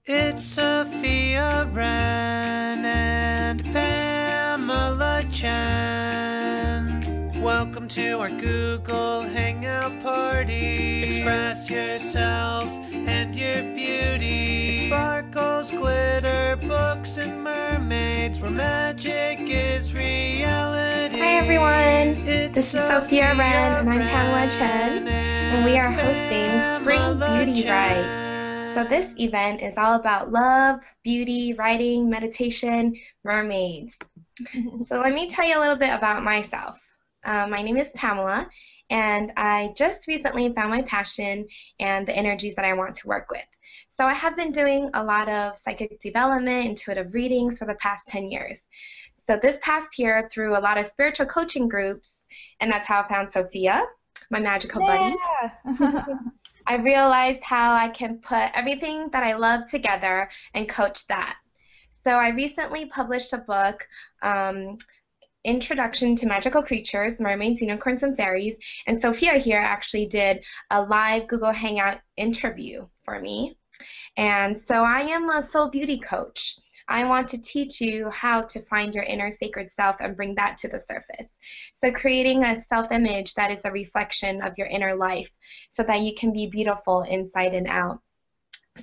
It's Sofia, Wren, and Pamela Chen. Welcome to our Google Hangout party. Express yourself and your beauty. It sparkles, glitter, books, and mermaids, where magic is reality. Hi everyone, It's this is Sofia, Wren, and I'm Pamela Chen, and we are hosting Spring Beauty Rite. So this event is all about love, beauty, writing, meditation, mermaids. So let me tell you a little bit about myself. My name is Pamela, and I just recently found my passion and the energies that I want to work with. So I have been doing a lot of psychic development, intuitive readings for the past 10 years. So this past year, through a lot of spiritual coaching groups, and that's how I found Sofia, my magical buddy. I realized how I can put everything that I love together and coach that. So I recently published a book, Introduction to Magical Creatures, Mermaids, Unicorns, and Fairies, and Sofia here actually did a live Google Hangout interview for me. And so I am a soul beauty coach. I want to teach you how to find your inner sacred self and bring that to the surface. So creating a self-image that is a reflection of your inner life so that you can be beautiful inside and out.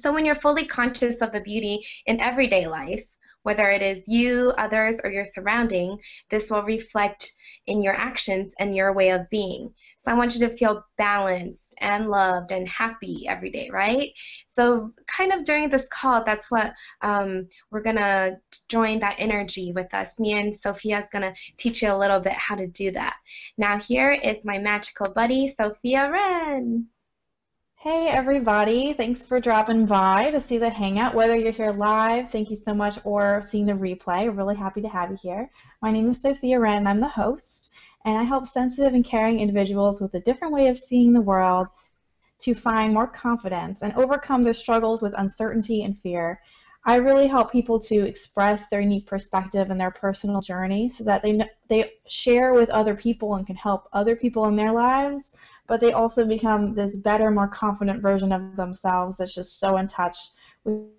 So when you're fully conscious of the beauty in everyday life, whether it is you, others, or your surrounding, this will reflect in your actions and your way of being. So I want you to feel balanced and loved and happy every day, right? So kind of during this call, that's what we're going to join that energy with us. Me and Sofia is going to teach you a little bit how to do that. Now here is my magical buddy, Sofia Wren. Hey everybody, thanks for dropping by to see the Hangout. Whether you're here live, thank you so much, or seeing the replay, we're really happy to have you here. My name is Sofia Wren, and I'm the host, and I help sensitive and caring individuals with a different way of seeing the world to find more confidence and overcome their struggles with uncertainty and fear. I really help people to express their unique perspective and their personal journey so that they share with other people and can help other people in their lives, but they also become this better, more confident version of themselves that's just so in touch with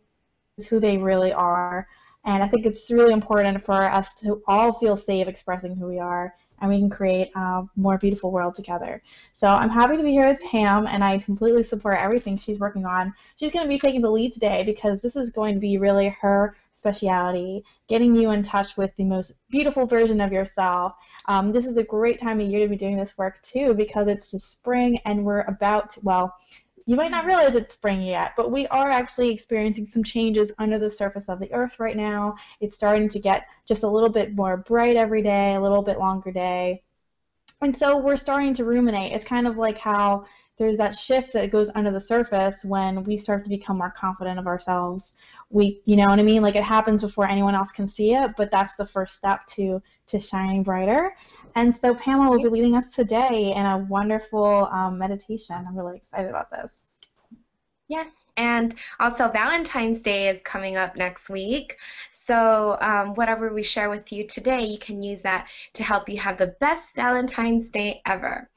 who they really are. And I think it's really important for us to all feel safe expressing who we are, and we can create a more beautiful world together. So I'm happy to be here with Pam, and I completely support everything she's working on. She's going to be taking the lead today because this is going to be really her speciality, getting you in touch with the most beautiful version of yourself. This is a great time of year to be doing this work too because it's the spring and we're about to, well, you might not realize it's spring yet, but we are actually experiencing some changes under the surface of the earth right now. It's starting to get just a little bit more bright every day, a little bit longer day. And so we're starting to ruminate. It's kind of like how there's that shift that goes under the surface when we start to become more confident of ourselves. You know what I mean? Like it happens before anyone else can see it, but that's the first step to shining brighter. And so Pamela will be leading us today in a wonderful meditation. I'm really excited about this. Yes, and also Valentine's Day is coming up next week. So whatever we share with you today, you can use that to help you have the best Valentine's Day ever.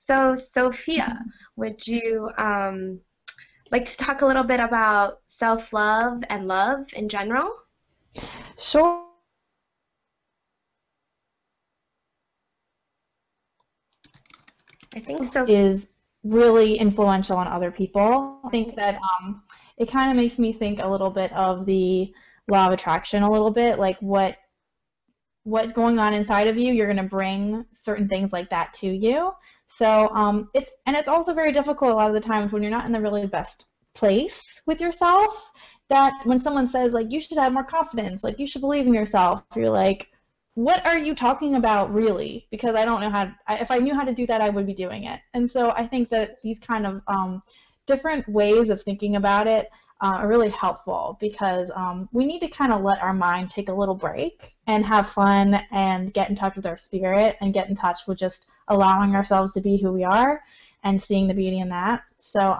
So Sofia, would you like to talk a little bit about self-love and love in general? Sure. I think so. Is really influential on other people. I think that it kind of makes me think a little bit of the law of attraction a little bit, like what's going on inside of you, you're going to bring certain things like that to you. So it's also very difficult a lot of the times when you're not in the really best place with yourself, that when someone says like you should have more confidence, like you should believe in yourself, you're like, what are you talking about really? Because I don't know how if I knew how to do that, I would be doing it. And so I think that these kind of different ways of thinking about it are really helpful because we need to kind of let our mind take a little break and have fun and get in touch with our spirit and get in touch with just allowing ourselves to be who we are and seeing the beauty in that. So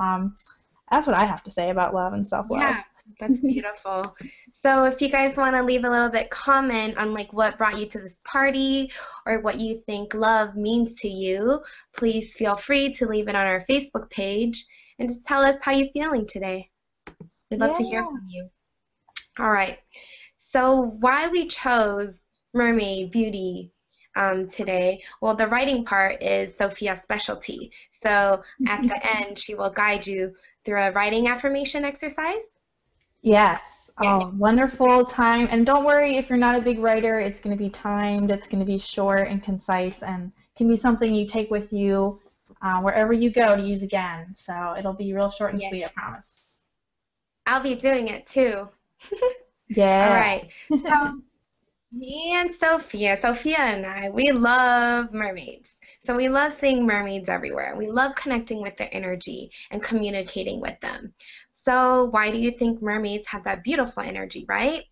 that's what I have to say about love and self-love. Yeah, that's beautiful. So if you guys want to leave a little bit comment on like what brought you to this party or what you think love means to you, please feel free to leave it on our Facebook page and just tell us how you're feeling today. We'd love to hear Yeah. from you. All right. So why we chose Mermaid Beauty today, well, the writing part is Sofia's specialty. So at the end, she will guide you through a writing affirmation exercise. Yes. Yeah. Oh, wonderful time. And don't worry if you're not a big writer, it's going to be timed, it's going to be short and concise, and can be something you take with you wherever you go to use again. So it'll be real short and Yeah. sweet, I promise. I'll be doing it too. Yeah. All right. So me and Sophia and I, we love mermaids. So we love seeing mermaids everywhere. We love connecting with their energy and communicating with them. So why do you think mermaids have that beautiful energy, right?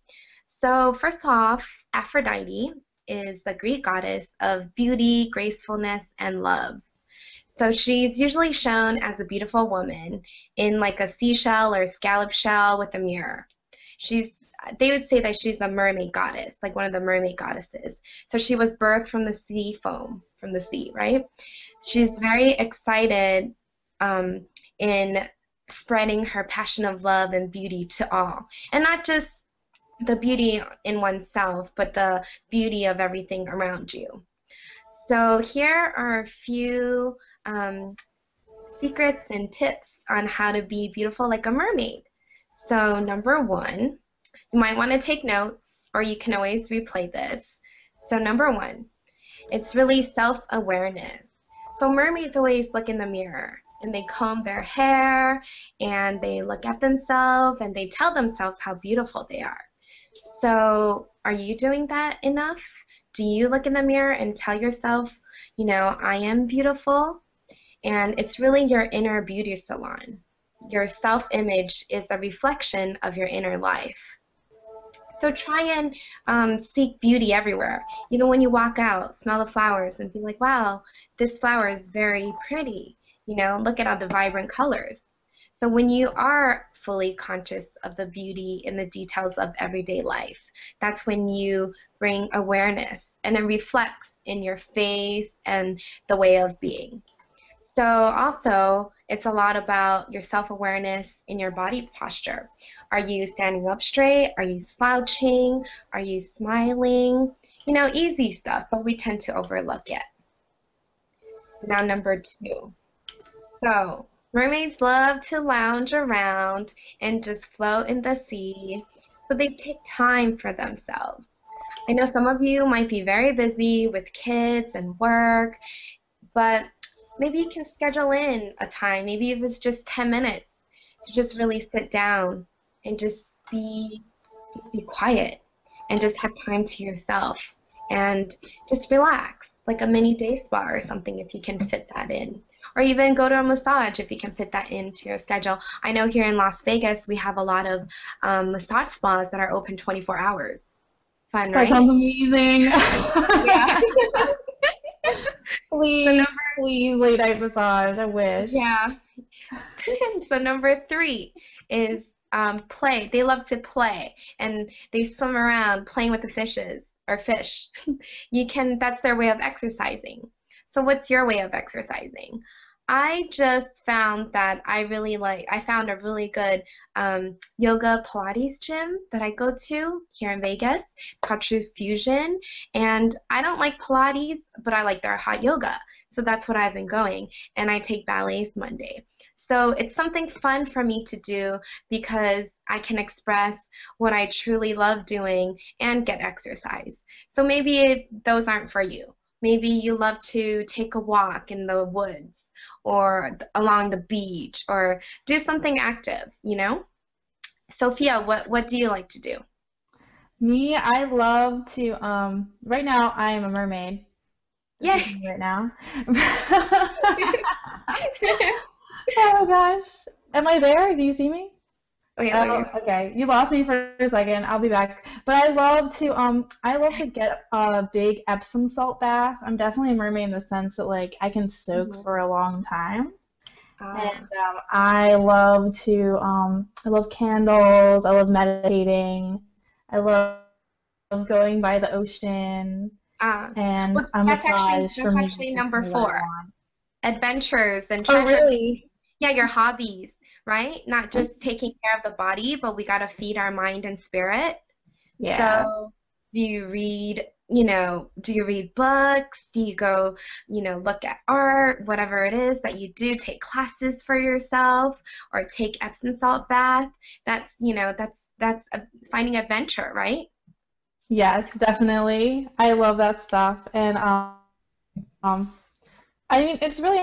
So first off, Aphrodite is the Greek goddess of beauty, gracefulness, and love. So she's usually shown as a beautiful woman in like a seashell or scallop shell with a mirror. They would say that she's a mermaid goddess, like one of the mermaid goddesses. So she was birthed from the sea foam, from the sea, right? She's very excited in spreading her passion of love and beauty to all. And not just the beauty in oneself, but the beauty of everything around you. So here are a few secrets and tips on how to be beautiful like a mermaid. So number one, you might want to take notes, or you can always replay this. So number one, it's really self-awareness. So mermaids always look in the mirror and they comb their hair and they look at themselves and they tell themselves how beautiful they are. So are you doing that enough? Do you look in the mirror and tell yourself, you know, I am beautiful? And it's really your inner beauty salon. Your self-image is a reflection of your inner life. So try and seek beauty everywhere. Even when you walk out, smell the flowers and be like, wow, this flower is very pretty. You know, look at all the vibrant colors. So when you are fully conscious of the beauty and the details of everyday life, that's when you bring awareness and it reflects in your face and the way of being. So also, it's a lot about your self-awareness in your body posture. Are you standing up straight? Are you slouching? Are you smiling? You know, easy stuff, but we tend to overlook it. Now, number two. So, mermaids love to lounge around and just float in the sea, so they take time for themselves. I know some of you might be very busy with kids and work, but maybe you can schedule in a time, maybe if it's just 10 minutes, to just really sit down and just be quiet and just have time to yourself and just relax, like a mini day spa or something if you can fit that in. Or even go to a massage if you can fit that into your schedule. I know here in Las Vegas we have a lot of massage spas that are open 24 hours. Fun, right? That sounds amazing. Yeah. Please, please, late night massage. I wish. Yeah. So number three is play. They love to play and they swim around playing with the fishes or fish. That's their way of exercising. So what's your way of exercising? I just found that I found a really good yoga Pilates gym that I go to here in Vegas. It's called True Fusion. And I don't like Pilates, but I like their hot yoga. So that's what I've been going. And I take ballets Monday. So it's something fun for me to do because I can express what I truly love doing and get exercise. So maybe those aren't for you. Maybe you love to take a walk in the woods or along the beach or do something active, you know? Sophia, what do you like to do? Me, I love to, right now I am a mermaid. Yeah. Right now. Oh gosh. Am I there? Do you see me? Wait. Okay. You lost me for a second. I'll be back. But I love to get a big Epsom salt bath. I'm definitely a mermaid in the sense that like I can soak for a long time. And I love candles. I love meditating. I love going by the ocean. And well, a massage for me. That's actually number 4. Adventures and Oh, really? Yeah, your hobbies, right? Not just taking care of the body, but we got to feed our mind and spirit. Yeah. So do you read, do you read books? Do you go, look at art, whatever it is that you do, take classes for yourself or take Epsom salt bath? That's, finding adventure, right? Yes, definitely. I love that stuff. And um, I mean, it's really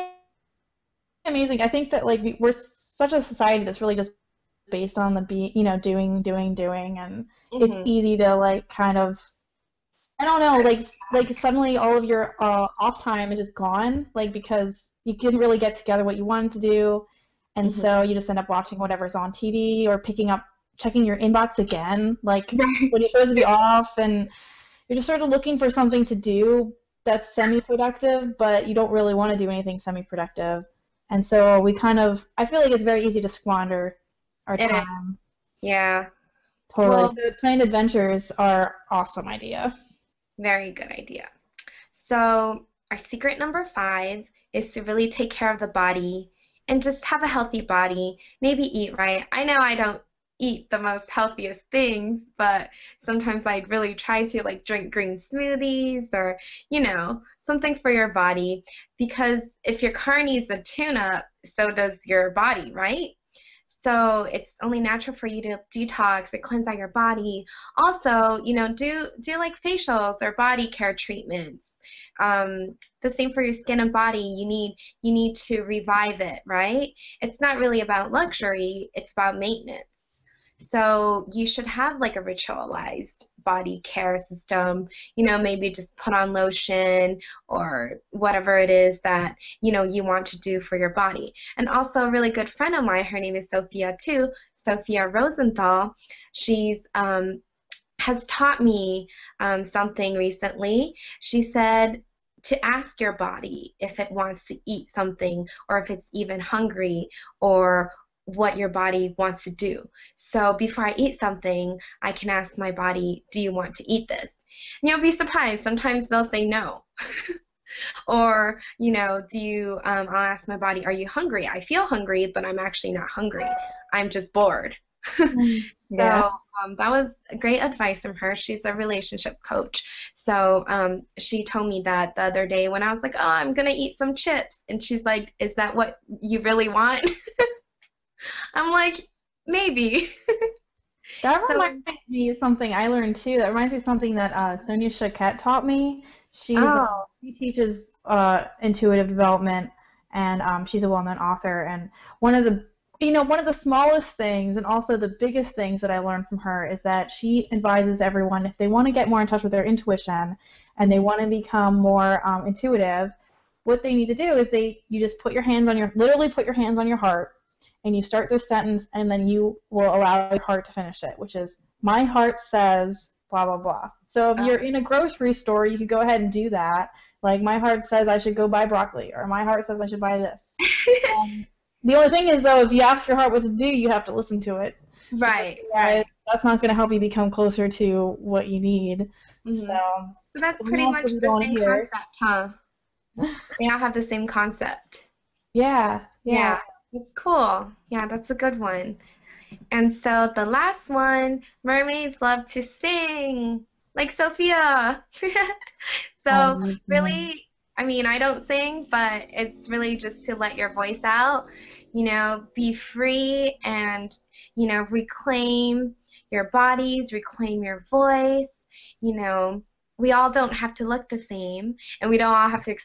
amazing. I think that like we're such a society that's really just based on the doing, doing, doing, and it's Hmm. easy to like kind of, I don't know, like suddenly all of your off time is just gone, like because you couldn't really get together what you wanted to do, and Hmm. so you just end up watching whatever's on TV or checking your inbox again, like Right. when you're supposed to be off, and you're just sort of looking for something to do that's semi-productive, but you don't really want to do anything semi-productive. And so I feel like it's very easy to squander our It is. time. Yeah. Totally. Well, So planned adventures are awesome idea. very good idea. So, our secret number 5 is to really take care of the body and just have a healthy body. Maybe eat right. I know I don't eat the most healthiest things, but sometimes I really try to like drink green smoothies or, something for your body because if your car needs a tune-up, so does your body, right? So it's only natural for you to detox or cleanse out your body. Also, do like facials or body care treatments. The same for your skin and body. You need to revive it, right? It's not really about luxury, it's about maintenance. So you should have like a ritualized body care system, maybe just put on lotion or whatever it is that, you want to do for your body. And also a really good friend of mine, her name is Sofia too, Sofia Rosenthal. She's has taught me something recently. She said to ask your body if it wants to eat something or if it's even hungry or what your body wants to do. So before I eat something, I can ask my body, do you want to eat this? And you'll be surprised. Sometimes they'll say no. Or, I'll ask my body, are you hungry? I feel hungry, but I'm actually not hungry. I'm just bored. Mm. Yeah. So that was great advice from her. She's a relationship coach. So she told me that the other day when I was like, oh, I'm going to eat some chips. And she's like, is that what you really want? I'm like, maybe. That So, reminds me of something I learned too. That reminds me of something that Sonia Choquette taught me. oh, She teaches intuitive development, and she's a well-known author. And one of the smallest things, and also the biggest things that I learned from her is that she advises everyone if they want to get more in touch with their intuition and they want to become more intuitive, what they need to do is you just literally put your hands on your heart and you start this sentence and then you will allow your heart to finish it, which is, my heart says blah, blah, blah. So if you're in a grocery store, you could go ahead and do that. Like, my heart says I should go buy broccoli, or my heart says I should buy this. The only thing is, though, if you ask your heart what to do, you have to listen to it. right, Otherwise, right. that's not going to help you become closer to what you need. Hmm. So, So that's what pretty else much do we the want to same hear? concept, huh? They all have the same concept. Yeah, yeah. Yeah, it's cool. Yeah, that's a good one. And so the last one, mermaids love to sing, like Sophia. So Um, really, I mean, I don't sing, but it's really just to let your voice out, be free and, reclaim your bodies, reclaim your voice. You know, we all don't have to look the same, and we don't all have to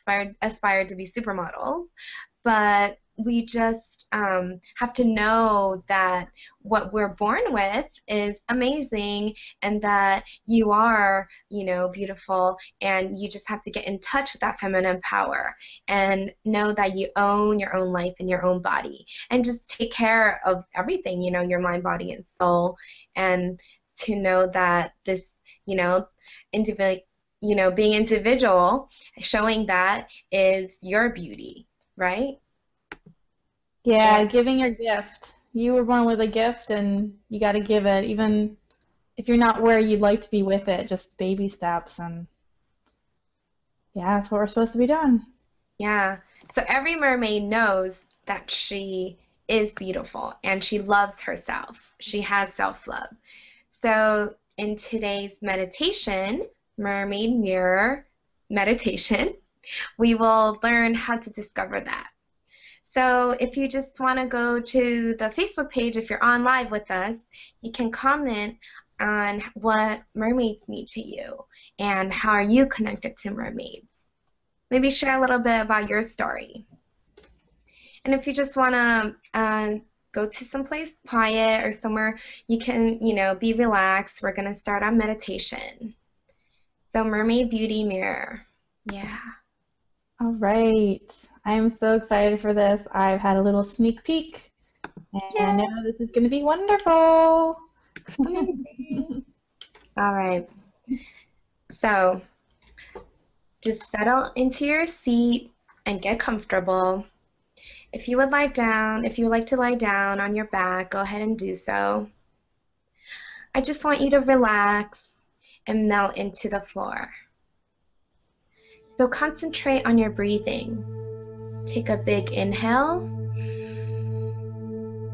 aspire to be supermodels, but we just have to know that what we're born with is amazing and that you are, beautiful, and you just have to get in touch with that feminine power and know that you own your own life and your own body and just take care of everything, your mind, body, and soul, and to know that this, you know, individual, being individual, showing that is your beauty, right? yeah, And giving your gift. You were born with a gift, and you got to give it, even if you're not where you'd like to be with it, just baby steps. And yeah, that's what we're supposed to be doing. yeah, so every mermaid knows that she is beautiful and she loves herself. She has self-love. So in today's meditation, Mermaid Mirror meditation, we will learn how to discover that. So if you just want to go to the Facebook page, if you're on live with us, you can comment on what mermaids mean to you and how are you connected to mermaids. Maybe share a little bit about your story. And if you just want to go to someplace quiet or somewhere you can, be relaxed, we're going to start our meditation. So Mermaid Beauty Mirror. Yeah. All right. I am so excited for this. I've had a little sneak peek, and I know this is going to be wonderful. All right. So just settle into your seat and get comfortable. If you would like to lie down on your back, go ahead and do so. I just want you to relax and melt into the floor. So concentrate on your breathing. Take a big inhale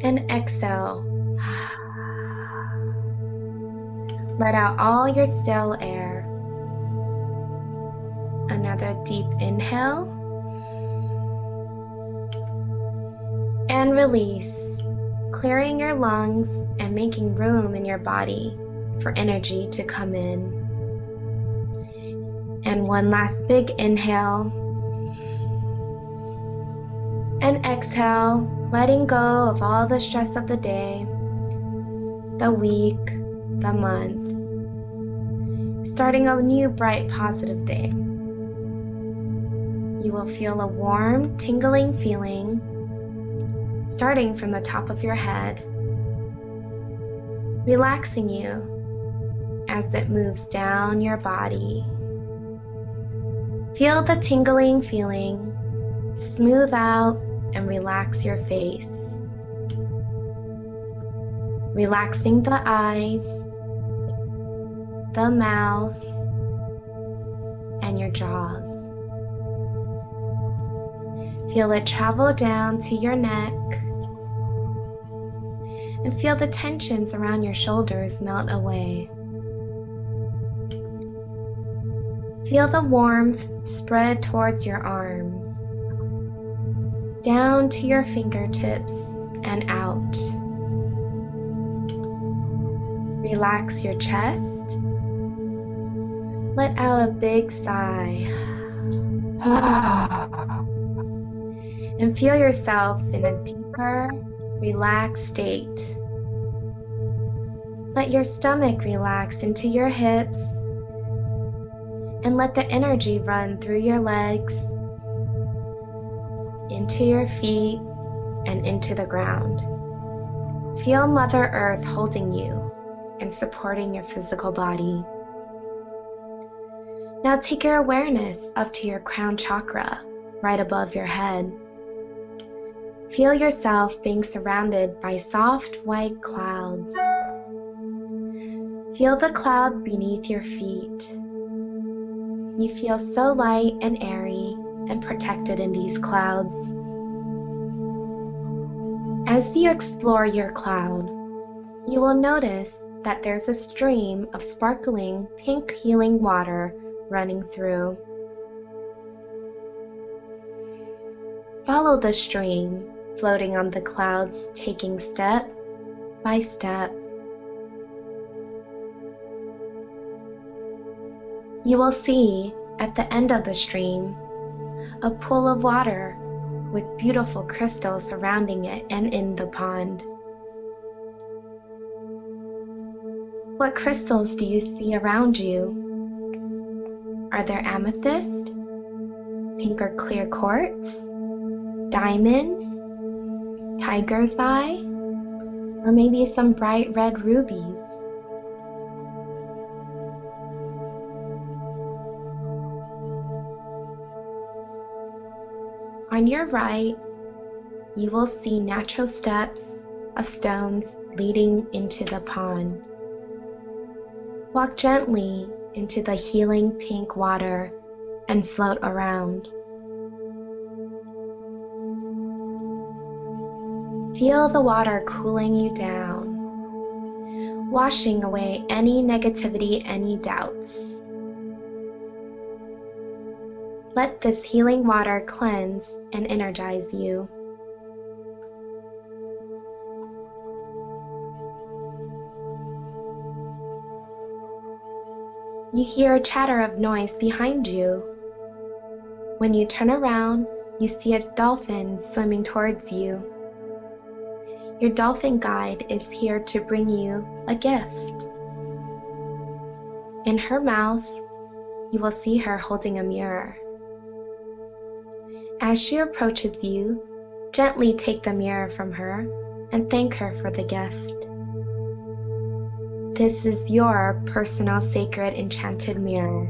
and exhale. Let out all your still air. Another deep inhale and release, clearing your lungs and making room in your body for energy to come in. And one last big inhale and exhale, letting go of all the stress of the day, the week, the month, starting a new bright positive day. You will feel a warm, tingling feeling starting from the top of your head, relaxing you as it moves down your body. Feel the tingling feeling, smooth out and relax your face. Relaxing the eyes, the mouth, and your jaws. Feel it travel down to your neck and feel the tensions around your shoulders melt away. Feel the warmth spread towards your arms, down to your fingertips and out. Relax your chest. Let out a big sigh. And feel yourself in a deeper, relaxed state. Let your stomach relax into your hips and let the energy run through your legs, into your feet, and into the ground. Feel Mother Earth holding you and supporting your physical body. Now take your awareness up to your crown chakra, right above your head. Feel yourself being surrounded by soft white clouds. Feel the cloud beneath your feet. You feel so light and airy and protected in these clouds. As you explore your cloud, you will notice that there's a stream of sparkling pink healing water running through. Follow the stream, floating on the clouds, taking step by step. You will see at the end of the stream a pool of water with beautiful crystals surrounding it and in the pond. What crystals do you see around you? Are there amethyst, pink or clear quartz, diamonds, tiger's eye, or maybe some bright red rubies? On your right, you will see natural steps of stones leading into the pond. Walk gently into the healing pink water and float around. Feel the water cooling you down, washing away any negativity, any doubts. Let this healing water cleanse and energize you. You hear a chatter of noise behind you. When you turn around, you see a dolphin swimming towards you. Your dolphin guide is here to bring you a gift. In her mouth, you will see her holding a mirror. As she approaches you, gently take the mirror from her and thank her for the gift. This is your personal sacred enchanted mirror.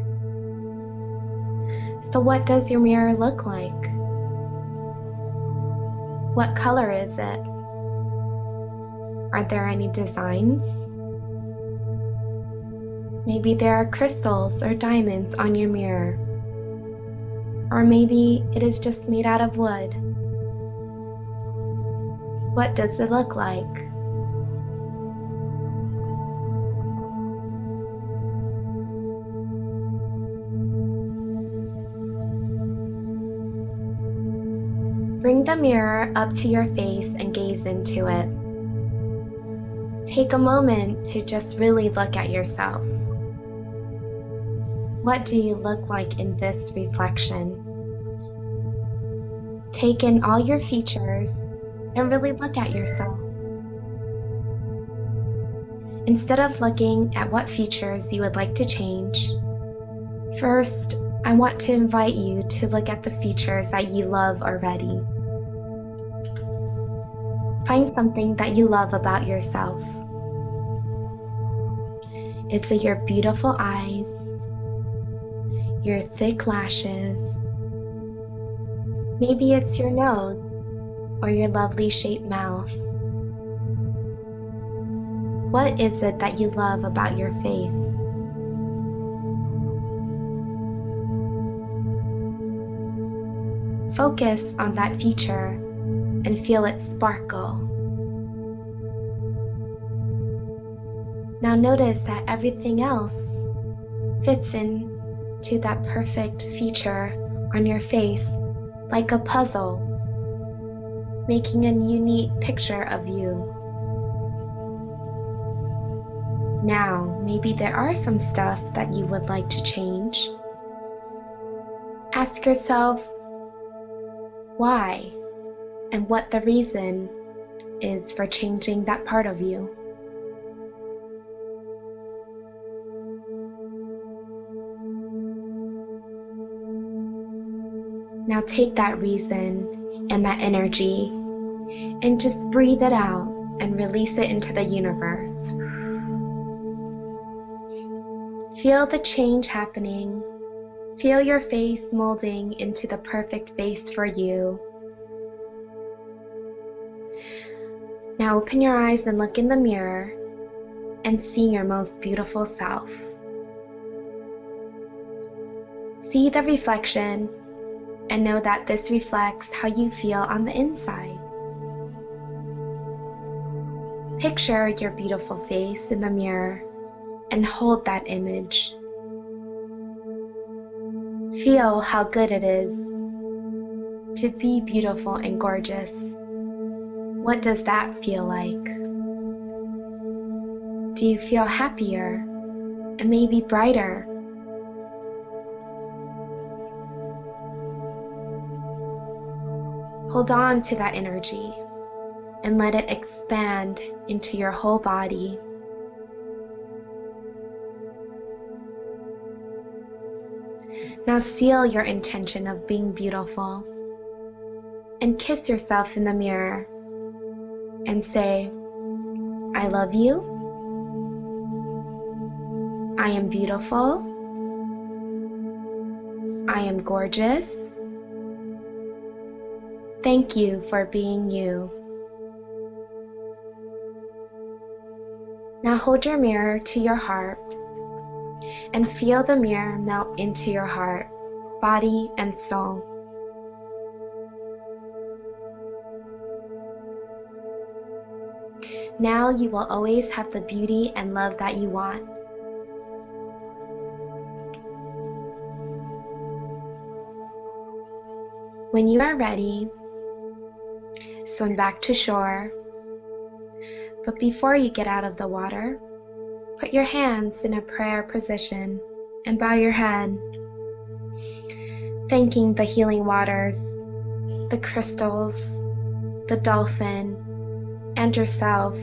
So what does your mirror look like? What color is it? Are there any designs? Maybe there are crystals or diamonds on your mirror. Or maybe it is just made out of wood. What does it look like? Bring the mirror up to your face and gaze into it. Take a moment to just really look at yourself. What do you look like in this reflection? Take in all your features and really look at yourself. Instead of looking at what features you would like to change, first, I want to invite you to look at the features that you love already. Find something that you love about yourself. Is it your beautiful eyes, your thick lashes? Maybe it's your nose or your lovely shaped mouth. What is it that you love about your face? Focus on that feature and feel it sparkle. Now notice that everything else fits into that perfect feature on your face like a puzzle, making a unique picture of you. Now, maybe there are some stuff that you would like to change. Ask yourself why and what the reason is for changing that part of you. Now take that reason and that energy and just breathe it out and release it into the universe. Feel the change happening. Feel your face molding into the perfect face for you. Now open your eyes and look in the mirror and see your most beautiful self. See the reflection and know that this reflects how you feel on the inside. Picture your beautiful face in the mirror and hold that image. Feel how good it is to be beautiful and gorgeous. What does that feel like? Do you feel happier and maybe brighter? Hold on to that energy and let it expand into your whole body. Now seal your intention of being beautiful and kiss yourself in the mirror and say, I love you. I am beautiful. I am gorgeous. Thank you for being you. Now hold your mirror to your heart and feel the mirror melt into your heart, body, and soul. Now you will always have the beauty and love that you want. When you are ready, swim back to shore. But before you get out of the water, put your hands in a prayer position and bow your head, thanking the healing waters, the crystals, the dolphin, and yourself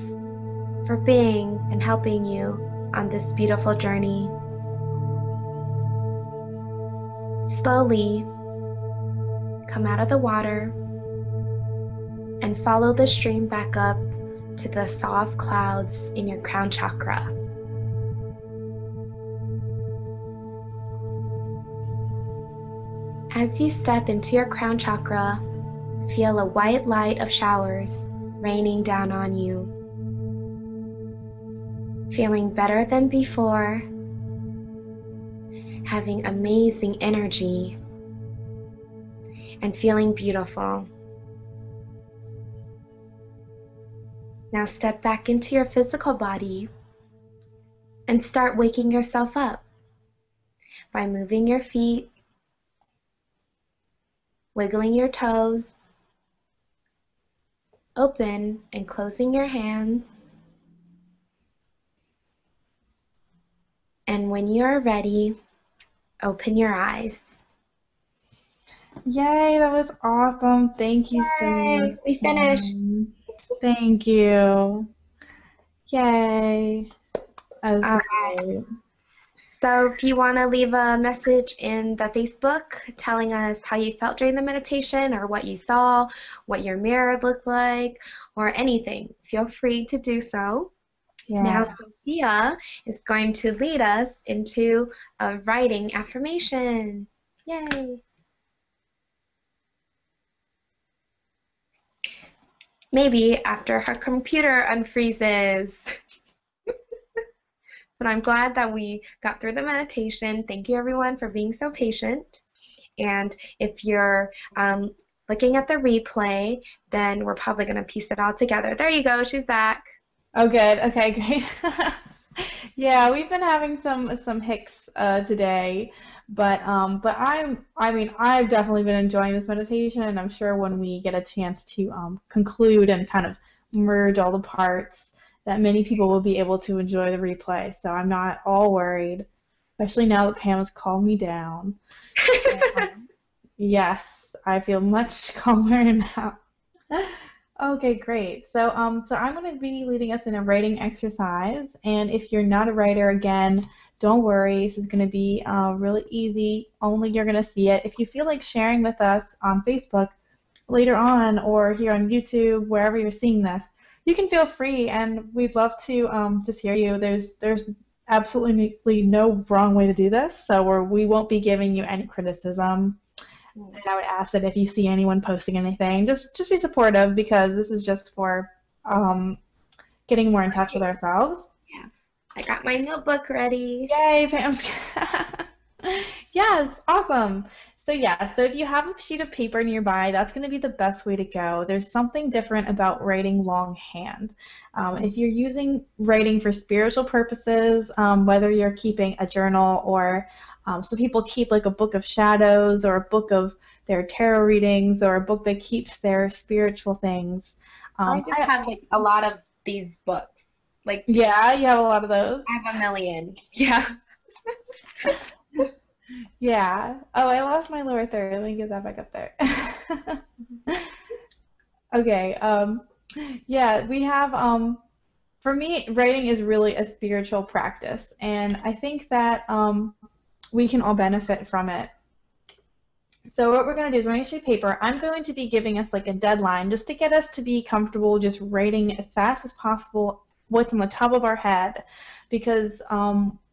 for being and helping you on this beautiful journey. Slowly come out of the water and follow the stream back up to the soft clouds in your crown chakra. As you step into your crown chakra, feel a white light of showers raining down on you. Feeling better than before, having amazing energy, and feeling beautiful. Now step back into your physical body and start waking yourself up by moving your feet, wiggling your toes, open and closing your hands. And when you are ready, open your eyes. Yay, that was awesome. Thank you so Yay, much. we finished. Thank you. Yay. That was All great. So if you want to leave a message in the Facebook telling us how you felt during the meditation or what you saw, what your mirror looked like, or anything, feel free to do so. Yeah. Now Sofia is going to lead us into a writing affirmation. Yay! Maybe after her computer unfreezes. But I'm glad that we got through the meditation. Thank you everyone for being so patient. And if you're looking at the replay, then we're probably going to piece it all together. There you go, she's back. Oh, good. Okay, great. Yeah, we've been having some hicks today, but I've definitely been enjoying this meditation, and I'm sure when we get a chance to conclude and kind of merge all the parts, that many people will be able to enjoy the replay. So I'm not all worried, especially now that Pam has calmed me down. Yes, I feel much calmer now. Okay, great. So I'm going to be leading us in a writing exercise, and if you're not a writer, again, don't worry. This is going to be really easy. Only you're going to see it. If you feel like sharing with us on Facebook later on, or here on YouTube, wherever you're seeing this, you can feel free, and we'd love to just hear you. There's absolutely no wrong way to do this, so we won't be giving you any criticism. And I would ask that if you see anyone posting anything, just be supportive, because this is just for getting more in touch with ourselves. Yeah, I got my notebook ready. Yay, Pam's. Yes, awesome. So yeah, so if you have a sheet of paper nearby, that's going to be the best way to go. There's something different about writing longhand. If you're using writing for spiritual purposes, whether you're keeping a journal, or so people keep like a book of shadows, or a book of their tarot readings, or a book that keeps their spiritual things. I just have like a lot of these books. Like, yeah, you have a lot of those. I have a million. Yeah. Yeah. Oh, I lost my lower third. Let me get that back up there. Okay. Yeah, we have, for me, writing is really a spiritual practice, and I think that we can all benefit from it. So what we're going to do is, when I sheet paper, I'm going to be giving us like a deadline just to get us to be comfortable just writing as fast as possible what's on the top of our head, because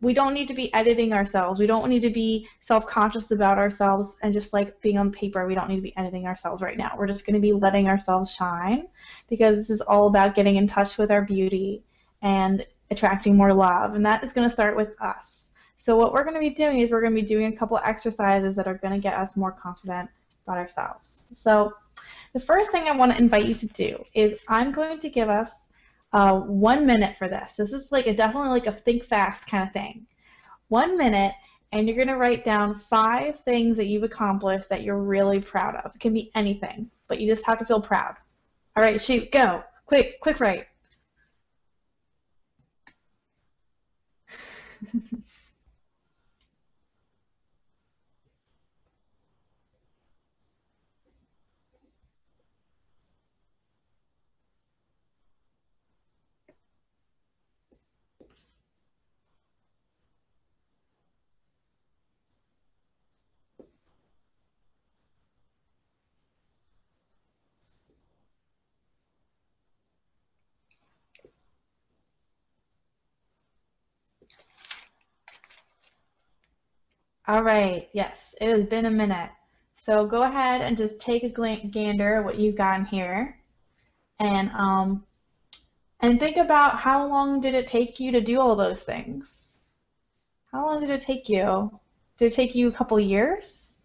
we don't need to be editing ourselves. We don't need to be self-conscious about ourselves and just like being on paper. We don't need to be editing ourselves right now. We're just going to be letting ourselves shine, because this is all about getting in touch with our beauty and attracting more love, and that is going to start with us. So what we're going to be doing is we're going to be doing a couple exercises that are going to get us more confident about ourselves. So the first thing I want to invite you to do is I'm going to give us 1 minute for this. This is like definitely like a think fast kind of thing. 1 minute, and you're going to write down 5 things that you've accomplished that you're really proud of. It can be anything, but you just have to feel proud. All right, shoot, go. Quick write. All right, yes, it has been a minute. So go ahead and just take a gander at what you've got in here, and think about how long did it take you to do all those things? How long did it take you? Did it take you a couple years?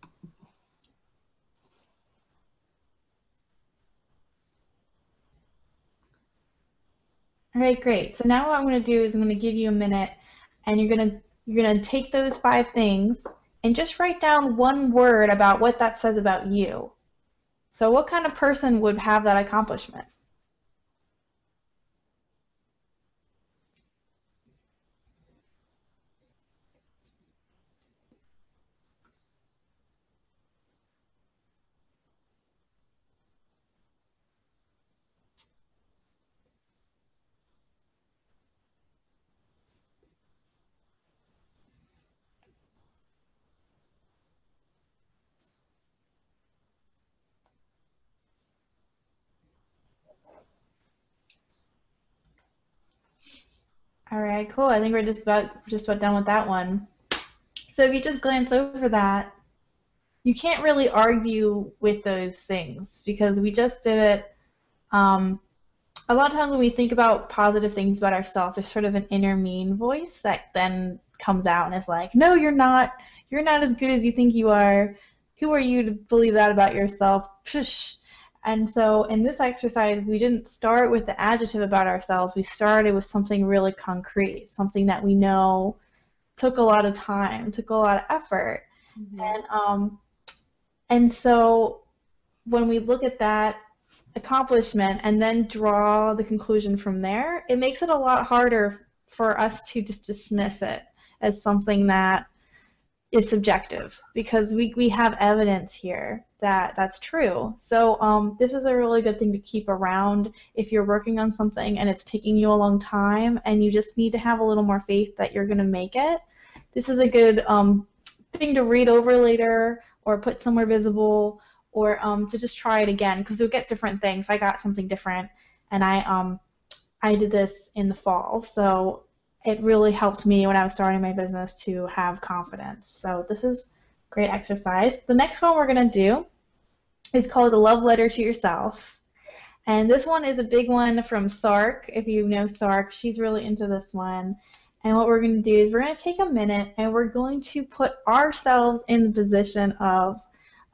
All right, great. So now what I'm going to do is I'm going to give you a minute, and you're going to take those 5 things and just write down 1 word about what that says about you. So what kind of person would have that accomplishment? All right, cool. I think we're just about done with that one. So if you just glance over that, you can't really argue with those things because we just did it. A lot of times when we think about positive things about ourselves, there's sort of an inner mean voice that then comes out and is like, no, you're not. You're not as good as you think you are. Who are you to believe that about yourself? Psh. And so in this exercise, we didn't start with the adjective about ourselves. We started with something really concrete, something that we know took a lot of time, took a lot of effort. And so when we look at that accomplishment and then draw the conclusion from there, it makes it a lot harder for us to just dismiss it as something that is subjective because we have evidence here that that's true. So this is a really good thing to keep around if you're working on something and it's taking you a long time and you just need to have a little more faith that you're going to make it. This is a good thing to read over later or put somewhere visible or to just try it again because you'll get different things. I got something different, and I did this in the fall, so it really helped me when I was starting my business to have confidence. So this is great exercise. The next one we're going to do is called a love letter to yourself. And this one is a big one from Sark. If you know Sark, she's really into this one. And what we're going to do is we're going to take a minute and we're going to put ourselves in the position of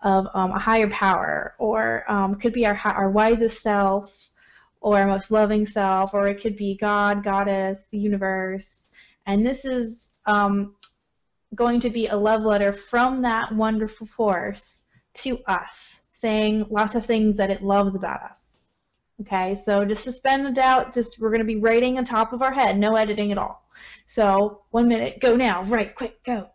a higher power, or could be our wisest self, or our most loving self, or it could be God, Goddess, the universe. And this is going to be a love letter from that wonderful force to us, saying lots of things that it loves about us. Okay, so just suspend the doubt. We're going to be writing on top of our head, no editing at all. So 1 minute, go now, write, quick, go.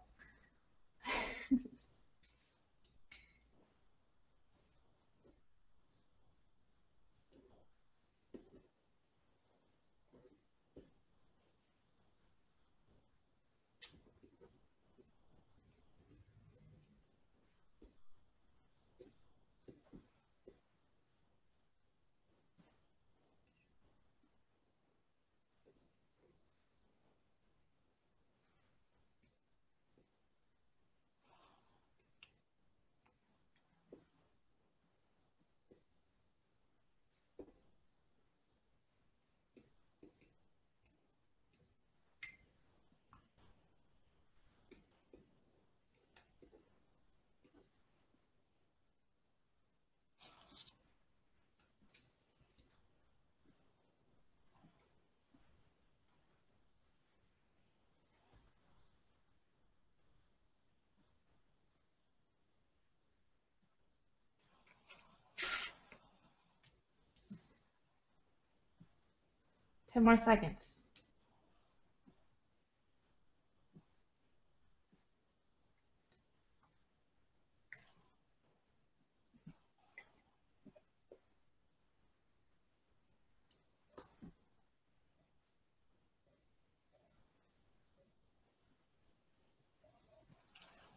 10 more seconds.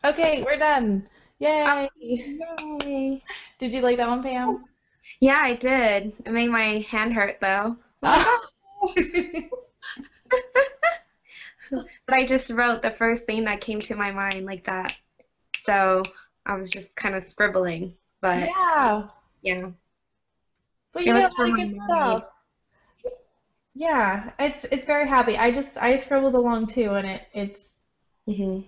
Okay, we're done. Yay! Yay. Did you like that one, Pam? Yeah, I did. It made my hand hurt though. I'm like, Oh. but I just wrote the first thing that came to my mind like that. So I was just kind of scribbling, but Yeah. yeah, But it you was got a for lot of my good mermaid. stuff. Yeah, it's very happy. I scribbled along too, and it's Hmm.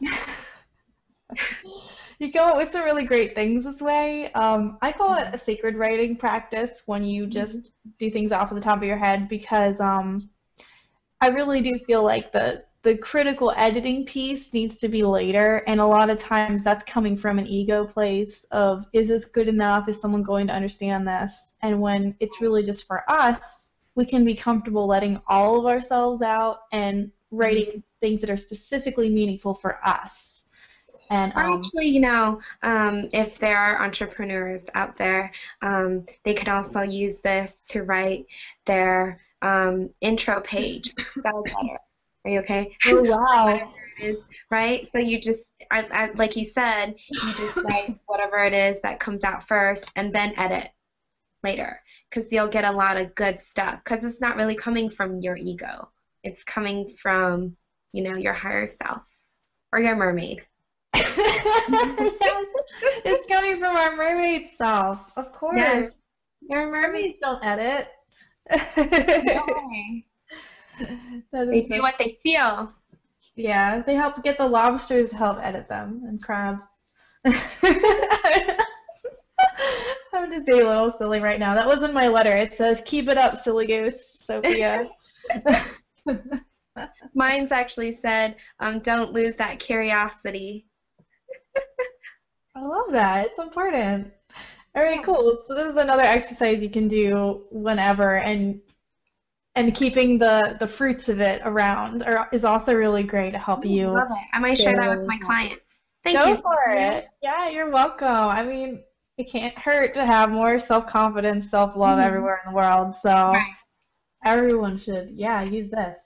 you come up with some really great things this way. I call it a sacred writing practice when you Hmm. just do things off of the top of your head because I really do feel like the critical editing piece needs to be later, and a lot of times that's coming from an ego place of is this good enough? Is someone going to understand this? And when it's really just for us, we can be comfortable letting all of ourselves out and writing things that are specifically meaningful for us. And Or actually, if there are entrepreneurs out there, they could also use this to write their intro page. Spell better. Are you okay? oh Whatever wow. it is, right? So you just, like you said, you just write whatever it is that comes out first and then edit later because you'll get a lot of good stuff because it's not really coming from your ego. It's coming from, your higher self or your mermaid. Yes, it's coming from our mermaid self, of Yes, course. your mermaid. Mermaids don't edit. No way. That They is do so, what they feel. yeah, they help get the lobsters to help edit them and crabs. I'm just being a little silly right now. That wasn't my letter. It says, keep it up, silly goose, Sophia. Mine's actually said, don't lose that curiosity. I love that. It's important. All right, Yeah. cool. So this is another exercise you can do whenever, and keeping the fruits of it around is also really great to help I you love it. I might share feel that with really my happy. clients. Thank Go you, for Sophia. it. Yeah, you're welcome. I mean, it can't hurt to have more self-confidence, self-love Mhm. everywhere in the world. So Right. everyone should, yeah, use this.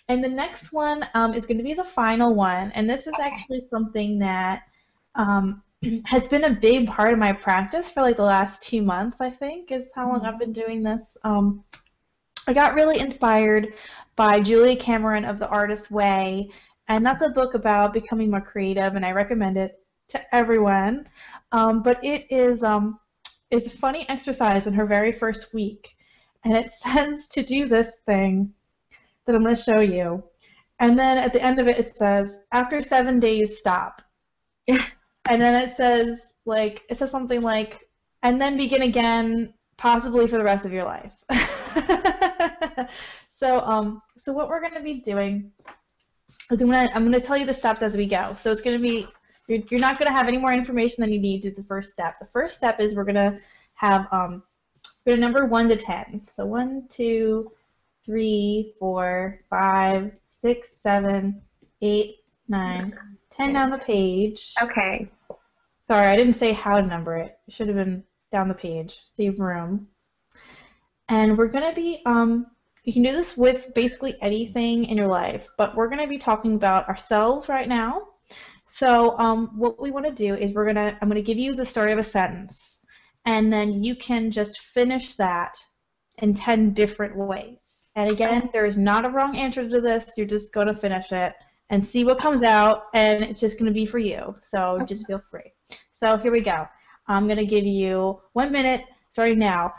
And the next one is going to be the final one. And this is Okay. actually something that has been a big part of my practice for like the last 2 months, I think, is how long I've been doing this. I got really inspired by Julia Cameron of The Artist's Way, and that's a book about becoming more creative, and I recommend it to everyone. But is a funny exercise in her very first week, and it says to do this thing that I'm going to show you. And then at the end of it, it says, after 7 days, stop. And then it says something like, and then begin again, possibly for the rest of your life. So what we're going to be doing is I'm gonna tell you the steps as we go. So it's going to be, you're not going to have any more information than you need to do the first step. The first step is we're going to have, we're going to number 1 to 10. So 1, 2, 3, 4, 5, 6, 7, 8, 9, 10 down the page. Okay. Sorry, I didn't say how to number it. It should have been down the page. Save room. And we're going to be, you can do this with basically anything in your life, but we're going to be talking about ourselves right now. So what we want to do is I'm going to give you the start of a sentence, and then you can just finish that in 10 different ways. And again, there is not a wrong answer to this. You're just going to finish it and see what comes out, and it's just going to be for you. So just feel free. So here we go. I'm going to give you 1 minute starting now.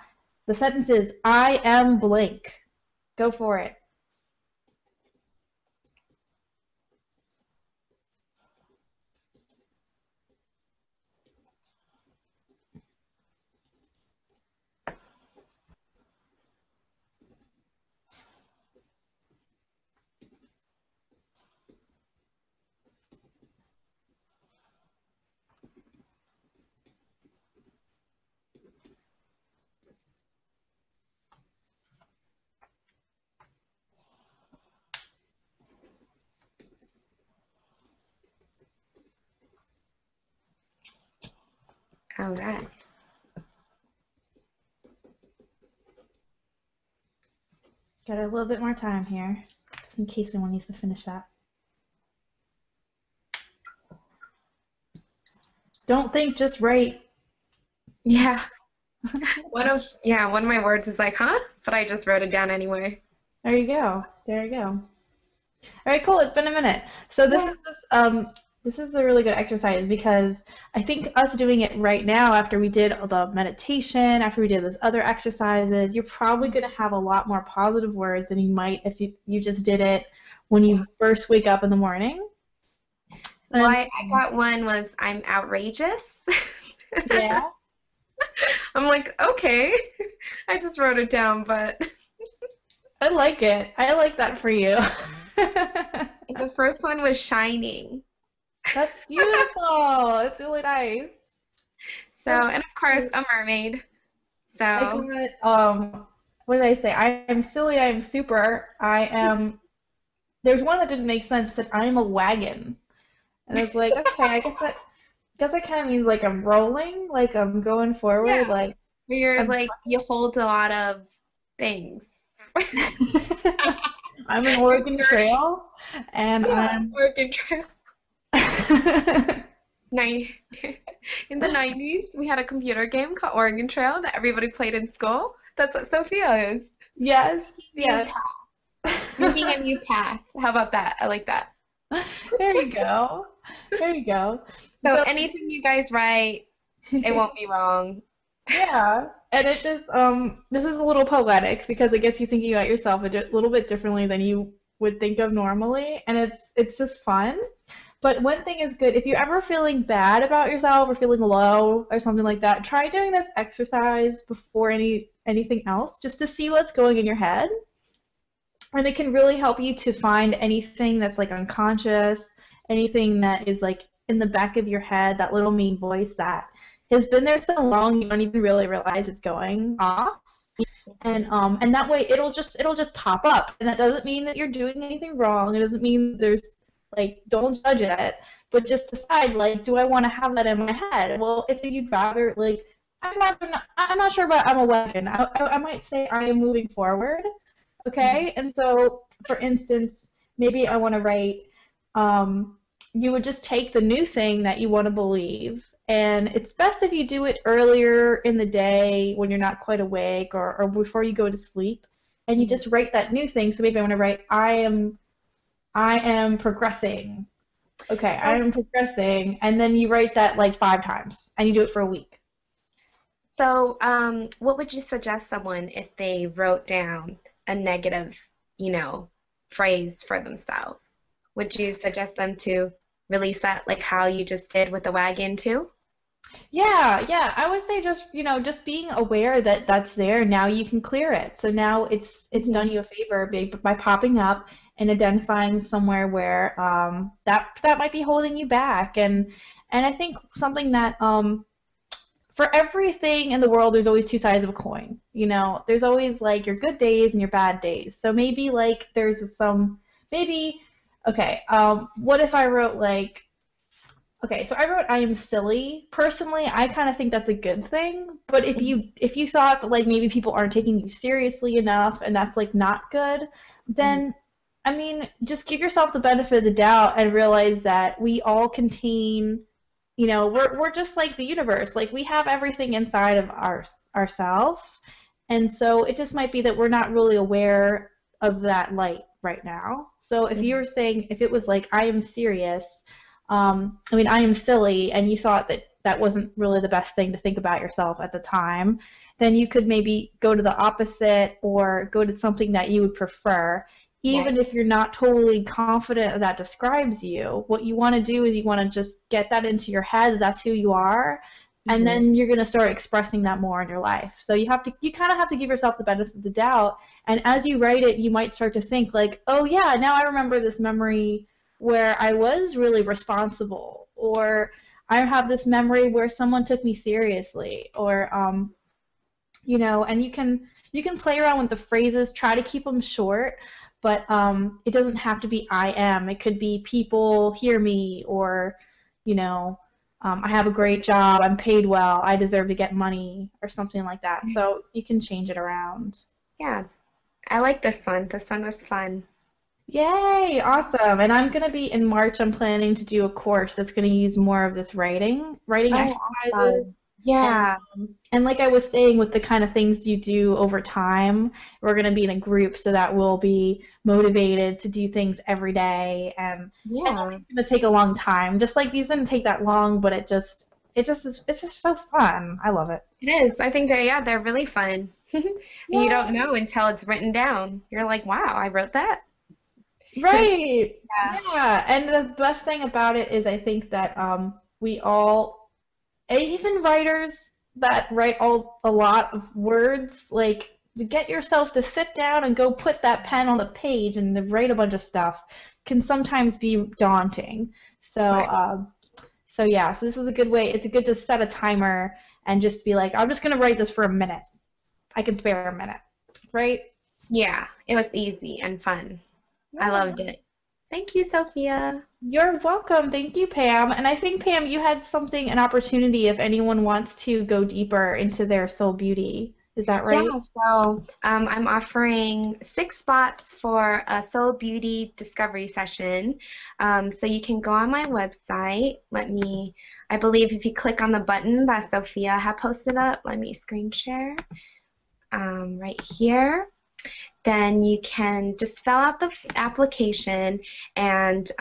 The sentence is, I am blank. Go for it. All right. Got a little bit more time here, just in case someone needs to finish that. Don't think, just write. Yeah. One of my words is like, huh? But I just wrote it down anyway. There you go. There you go. All right, cool. It's been a minute. So this is a really good exercise because I think us doing it right now after we did the meditation, after we did those other exercises, you're probably going to have a lot more positive words than you might if you just did it when you first wake up in the morning. Well, I got one was I'm outrageous. Yeah. I'm like, okay. I just wrote it down, but I like it. I like that for you. the first one was shining. That's beautiful. It's really nice. So, and of course, a mermaid. So, I got, what did I say? I am silly, I am super. There's one that didn't make sense. It said, I am a wagon. And I was like, okay, I guess that kind of means like I'm rolling, like I'm going forward, yeah. like You're like, you hold a lot of things. I'm an Oregon Trail, and I'm Oregon Trail. In the 90s, we had a computer game called Oregon Trail that everybody played in school. That's what Sofia is. Yes, yes. Moving a new path. How about that? I like that. There you go. There you go. So anything you guys write, it won't be wrong. Yeah, and it just this is a little poetic because it gets you thinking about yourself a little bit differently than you would think of normally, and it's just fun. But one thing is good, if you're ever feeling bad about yourself or feeling low or something like that, try doing this exercise before anything else just to see what's going in your head. And it can really help you to find anything that's like unconscious, anything that is like in the back of your head, that little mean voice that has been there so long you don't even really realize it's going off. And that way it'll just pop up. And that doesn't mean that you're doing anything wrong. It doesn't mean there's like, don't judge it, but just decide, like, do I want to have that in my head? Well, if you'd rather, like, I'm not sure about I'm a wagon. I might say I am moving forward, okay? And so, for instance, maybe I want to write, you would just take the new thing that you want to believe, and it's best if you do it earlier in the day when you're not quite awake or before you go to sleep, and you just write that new thing. So maybe I want to write, I am progressing. Okay, I am progressing, and then you write that like 5 times, and you do it for a week. So, what would you suggest someone if they wrote down a negative, phrase for themselves? Would you suggest them to release that like how you just did with the wagon too? Yeah, I would say just being aware that that's there. Now you can clear it. So now it's done you a favor by popping up and identifying somewhere where that might be holding you back. And I think something that for everything in the world, there's always 2 sides of a coin. There's always like your good days and your bad days. So maybe like there's what if I wrote like, okay, so I wrote I am silly. Personally, I kind of think that's a good thing. But if you thought that like maybe people aren't taking you seriously enough and that's like not good, then I mean, just give yourself the benefit of the doubt and realize that we all contain, we're just like the universe. Like we have everything inside of ourselves. And so it just might be that we're not really aware of that light right now. So if you were saying, if it was like, I am serious, I am silly, and you thought that that wasn't really the best thing to think about yourself at the time, then you could maybe go to the opposite or go to something that you would prefer. Even if you're not totally confident that describes you, what you want to do is you want to just get that into your head, that's who you are, and then you're going to start expressing that more in your life. So you kind of have to give yourself the benefit of the doubt, and as you write it, you might start to think like, oh yeah, now I remember this memory where I was really responsible, or I have this memory where someone took me seriously, or and you can play around with the phrases, try to keep them short. But it doesn't have to be I am. It could be people hear me, or, I have a great job, I'm paid well, I deserve to get money, or something like that. So you can change it around. Yeah, I like this one. This one was fun. Yay, awesome. And I'm going to be in March, I'm planning to do a course that's going to use more of this writing Oh, exercises. awesome. And, Yeah, and like I was saying, with the kind of things you do over time, we're going to be in a group so that we'll be motivated to do things every day. And yeah, it's going to take a long time. Just like these didn't take that long, but it's just so fun. I love it. it is. I think they're really fun. And you don't know until it's written down. You're like, wow, I wrote that. Right. Yeah. Yeah. And the best thing about it is I think that we all, even writers that write a lot of words, like to get yourself to sit down and go put that pen on the page and to write a bunch of stuff can sometimes be daunting. So, Right. so this is a good way. It's good to set a timer and just be like, I'm just gonna write this for a minute. I can spare a minute, right? Yeah, it was easy and fun. I loved it. Thank you, Sophia. You're welcome. Thank you, Pam. And I think, Pam, you had an opportunity if anyone wants to go deeper into their soul beauty. Is that right? Yeah, so I'm offering 6 spots for a Soul Beauty Discovery session. So you can go on my website. I believe if you click on the button that Sophia had posted up, let me screen share right here. Then you can just fill out the application and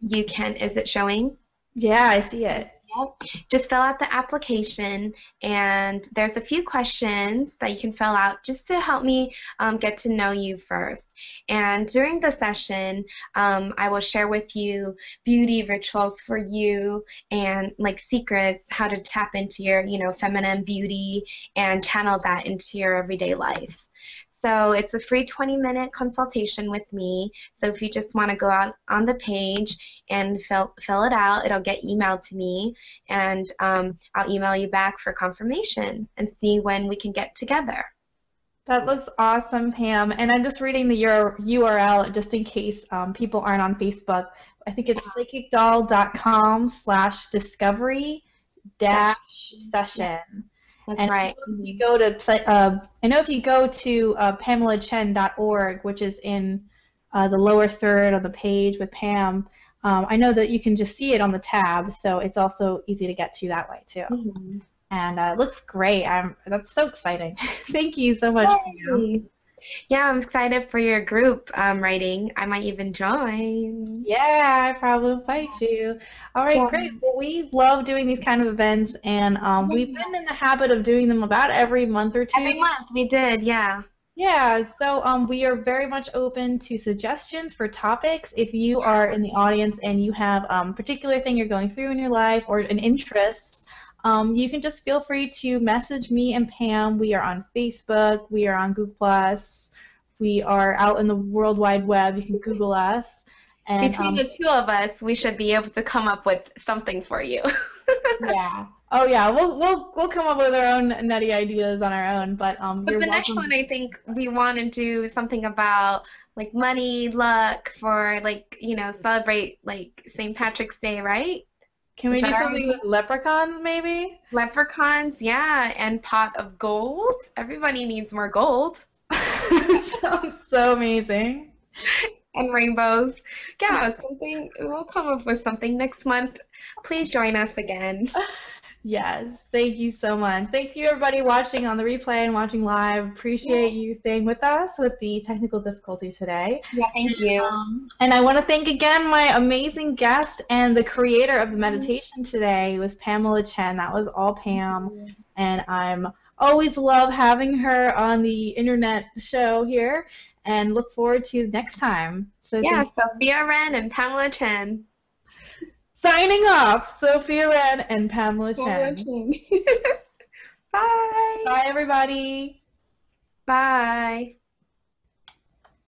is it showing? Yeah, I see it. Yep. Just fill out the application, and there's a few questions that you can fill out just to help me get to know you first. And during the session, I will share with you beauty rituals for you and like secrets, how to tap into your, feminine beauty and channel that into your everyday life. So it's a free 20-minute consultation with me. So if you just want to go out on the page and fill it out, it'll get emailed to me, and I'll email you back for confirmation and see when we can get together. That looks awesome, Pam. And I'm just reading the URL just in case people aren't on Facebook. I think it's psychicdoll.com/discovery-session. That's And right. I know if you go to PamelaChen.org, which is in the lower third of the page with Pam, I know that you can just see it on the tab, so it's also easy to get to that way too. Mm-hmm. And it looks great. That's so exciting. Thank you so much, Pam. Yeah, I'm excited for your group writing. I might even join. Yeah, I probably invite you. All right, great. Well, we love doing these kind of events, and we've been in the habit of doing them about every month or two. Every month we did, yeah. Yeah, so we are very much open to suggestions for topics. If you are in the audience and you have a particular thing you're going through in your life or an interest, you can just feel free to message me and Pam. We are on Facebook. We are on Google+. We are out in the World Wide Web. You can Google us. And, between the two of us, we should be able to come up with something for you. Yeah. Oh yeah. We'll come up with our own nutty ideas on our own. But the next one, I think we want to do something about like money, luck, for like celebrate like St. Patrick's Day, right? Can we do something with leprechauns, maybe? Leprechauns, yeah, and pot of gold. Everybody needs more gold. Sounds so amazing. And rainbows. Yeah, we'll come up with something next month. Please join us again. Yes, thank you so much. Thank you, everybody watching on the replay and watching live. Appreciate you staying with us with the technical difficulties today. Yeah, thank you. And I want to thank again my amazing guest and the creator of the meditation today was Pamela Chen. That was all Pam. And I'm always love having her on the internet show here, and look forward to next time. So yeah, Sofia Wren and Pamela Chen. Signing off, Sofia Wren and Pamela Chen. Bye. Bye, everybody. Bye.